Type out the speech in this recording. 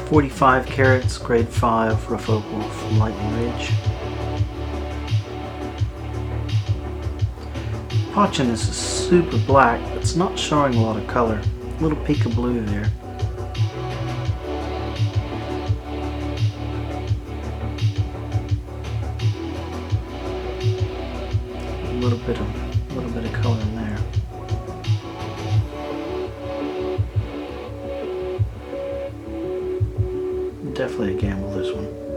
45 carats, grade 5, rough opal from Lightning Ridge. Potch in this is super black, but it's not showing a lot of color. A little peak of blue there. A little bit of color in there. Definitely a gamble, this one.